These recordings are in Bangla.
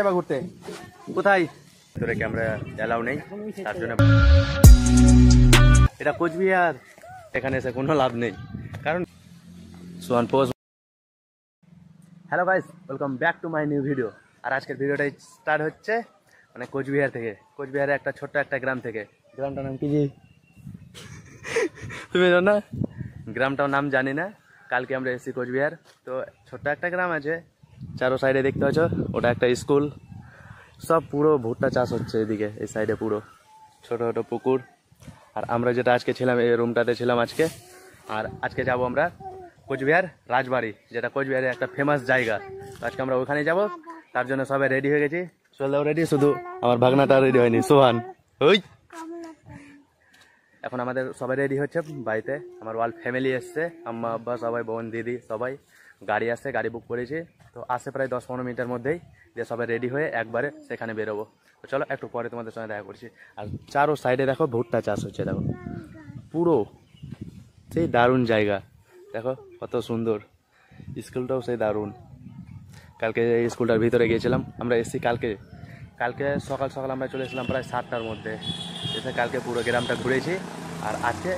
যাবা ঘুরতে? কোথায়? ভিতরে ক্যামেরা এলাও নেই, তার জন্য। এটা কোচবিহার, এখানে এসে কোনো লাভ নেই, কারণ সোহান পোজ। Hello guys, welcome back to my new video. আর আজকের ভিডিওটা স্টার্ট হচ্ছে মানে কোচবিহার থেকে, কোচবিহারের একটা ছোট্ট একটা গ্রাম থেকে। গ্রামটার নাম কি জি? তুমি জানো না? গ্রামটার নাম জানি না। কালকে আমরা এসেছি কোচবিহার, তো ছোট্ট একটা গ্রাম আছে, চারো সাইডে দেখতে পাচ্ছ, ওটা একটা স্কুল। সব পুরো ভুট্টা চাষ হচ্ছে এদিকে, এই সাইডে পুরো ছোট ছোট পুকুর। আর আমরা যেটা আজকে ছিলাম, এই রুমটাতে ছিলাম আজকে। আর আজকে যাব আমরা কোচবিহার রাজবাড়ি, যেটা কোচবিহারের একটা ফেমাস জায়গা। তো আজকে আমরা ওখানে যাব, তার জন্য সবাই রেডি হয়ে গেছি। চললেও রেডি, শুধু আমার ভাগনাটা রেডি হয়নি, সোহান। ওই এখন আমাদের সবাই রেডি হচ্ছে বাড়িতে। আমার ওয়াল ফ্যামিলি এসছে, আম্মা আব্বা সবাই, বোন দিদি সবাই। গাড়ি আসছে, গাড়ি বুক করেছি, তো আসে প্রায় 10-15 মিনিটের মধ্যেই। যে সবাই রেডি হয়ে একবারে সেখানে বেরোবো। তো চলো একটু পরে তোমাদের সঙ্গে দেখা করছি। আর চারো সাইডে দেখো ভুট্টা চাষ হচ্ছে, দেখো পুরো সেই দারুণ জায়গা। দেখো কত সুন্দর, স্কুলটাও সেই দারুণ। কালকে এই স্কুলটার ভিতরে গিয়েছিলাম, আমরা এসেছি কালকে সকাল সকাল আমরা চলে এসেছিলাম প্রায় 7টার মধ্যে। এসে কালকে পুরো গ্রামটা ঘুরেছি। আর আজকে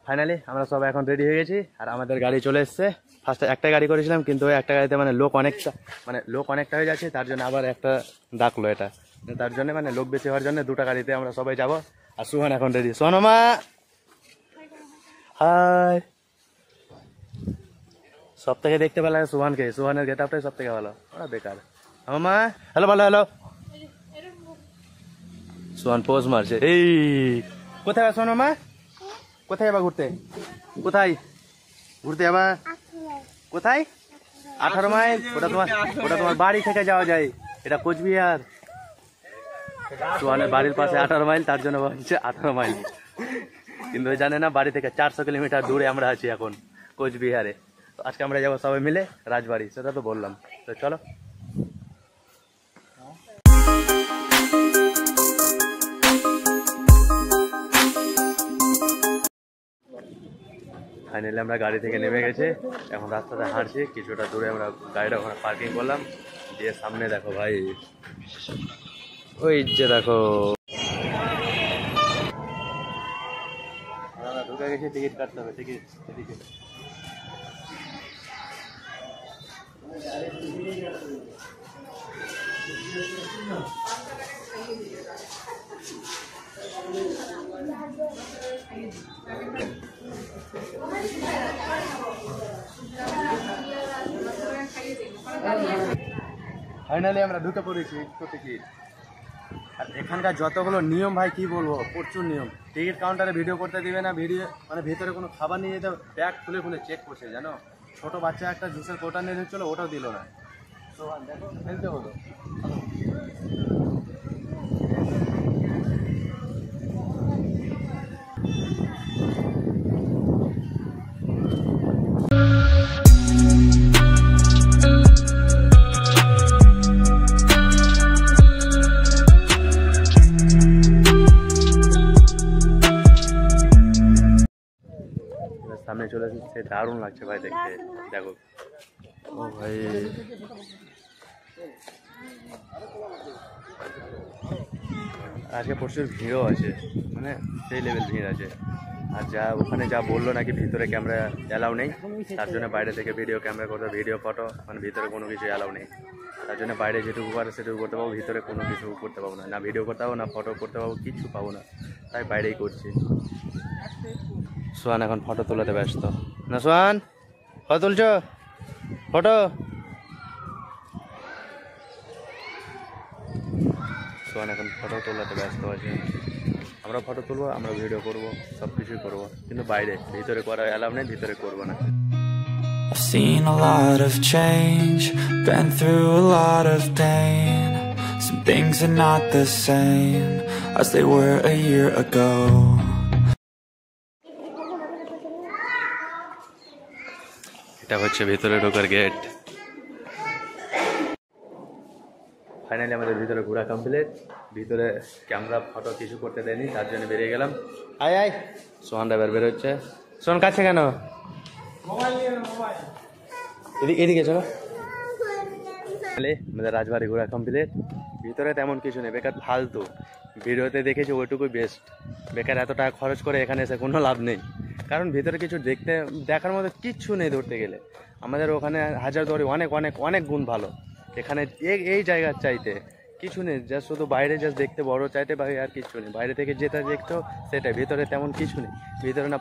ফাইনালি আমরা সবাই এখন রেডি হয়ে গেছি। আর আমাদের গাড়ি চলে এসছে। ফার্স্টে একটা গাড়ি করেছিলাম, কিন্তু ওই একটা গাড়িতে লোক অনেকটা হয়ে যাচ্ছে, তার জন্য আবার একটা ডাকলো। এটা তার জন্য লোক বেশি হওয়ার জন্য দুটো গাড়িতে আমরা সবাই যাব। আর সুহান এখন রেডি। সোহানমা হাই। সব থেকে দেখতে ভালো লাগে সুহানকে, সুহানের গেট আপটাই সব থেকে ভালো। ওরা বেকার। আমা হ্যালো, ভালো হ্যালো। সোহান পোজ মারছে। এই কোথায় সোহানমা? কোথায় যাবা ঘুরতে? কোথায় ঘুরতে যাবা? কোথায়? 18 মাইল। ওটা তোমার বাড়ি থেকে যাওয়া যায়, এটা কোচবিহার। সোহানের বাড়ির পাশে 18 মাইল, তার জন্য বলছে 18 মাইল। কিন্তু জানে না বাড়ি থেকে 400 কিলোমিটার দূরে আমরা আছি এখন কোচবিহারে। তো আজকে আমরা যাবো সবাই মিলে রাজবাড়ি, সেটা তো বললাম। তো চলো। ফাইনালি আমরা গাড়ি থেকে নেমে গেছি, এখন রাস্তাতে হাঁটছি। কিছুটা দূরে আমরা গাড়িটা ওখানে পার্কিং করলাম, দিয়ে সামনে দেখো ভাই, ওই যে দেখো আমরা ঢুকে গেছি। টিকিট কাটতে হবে, টিকিট এদিকে। ফাইনালি আমরা ঢুকে পড়েছি তো টিকিট। আর এখানকার যতগুলো নিয়ম ভাই কি বলবো, প্রচুর নিয়ম। টিকিট কাউন্টারে ভিডিও করতে দিবে না, ভিডিও ভেতরে কোনো খাবার নিয়ে যেতে, ব্যাগ খুলে খুলে চেক করছে জানো। ছোট বাচ্চা একটা জুসের কোটা নিয়ে দিচ্ছিল, ওটাও দিল না। তো দেখো ফেলতে হলো। সামনে চলে এসেছে, দারুণ লাগছে ভাই দেখতে। দেখো ও ভাই, আজকে প্রচুর ভিড়ও আছে, সেই লেভেল ভিড় আছে। আর ওখানে যা বললো নাকি ভিতরে ক্যামেরা অ্যালাউ নেই, তার জন্য বাইরে থেকে ভিডিও ক্যামেরা করতে, ভিডিও ফটো ভিতরে কোনো কিছু অ্যালাউ নেই। তার জন্য বাইরে যেটুকু পারে সেটুকু করতে পাবো, ভিতরে কোনো কিছু করতে পাবো না, না ভিডিও করতে পাবো না ফটো করতে পাবো, কিচ্ছু পাবো না। তাই বাইরেই করছি। সোহান এখন ফটো তোলাতে ব্যস্ত। না সোহান, ফটো তুলছ? ফটো সোহান এখন ফটো তোলাতে ব্যস্ত আছে। আমরা ফটো তুলবো, আমরা ভিডিও করবো, সব কিছুই করবো, কিন্তু বাইরে, ভিতরে করা অ্যালাউ নেই, ভিতরে করবো না। I've seen a lot of change, been through a lot of pain. Some things are not the same as they were a year ago. এটা হচ্ছে ভিতরে ঢোকার গেট। ফাইনালি আমাদের ভিতরে ঘোরা কমপ্লিট। ভিতরে ক্যামেরা ফটো কিছু করতে দেয়নি, তার জন্য বেরিয়ে গেলাম। আয় আয়, সোহান ড্রাইভার বেরোচ্ছে। সোহান কাছে কেন? এদিকে চলো। আমাদের রাজবাড়ি ঘোরা কমপ্লিট। ভিতরে তেমন কিছু নেই, বেকার ফালতু। ভিডিওতে দেখেছি ওইটুকুই বেস্ট। বেকার এত টাকা খরচ করে এখানে এসে কোনো লাভ নেই, কারণ ভিতরে কিছু দেখার মতো কিচ্ছু নেই ধরতে গেলে। আমাদের ওখানে হাজারদুয়ারি অনেক অনেক অনেক গুণ ভালো, এখানে এই জায়গার চাইতে কিছু নেই। জাস্ট শুধু বাইরে জাস্ট দেখতে বড় চাইতে, বাইরে আর কিছু নেই। বাইরে থেকে যেটা দেখতো সেটাই, ভিতরে তেমন কিছু নেই। ভিতরে না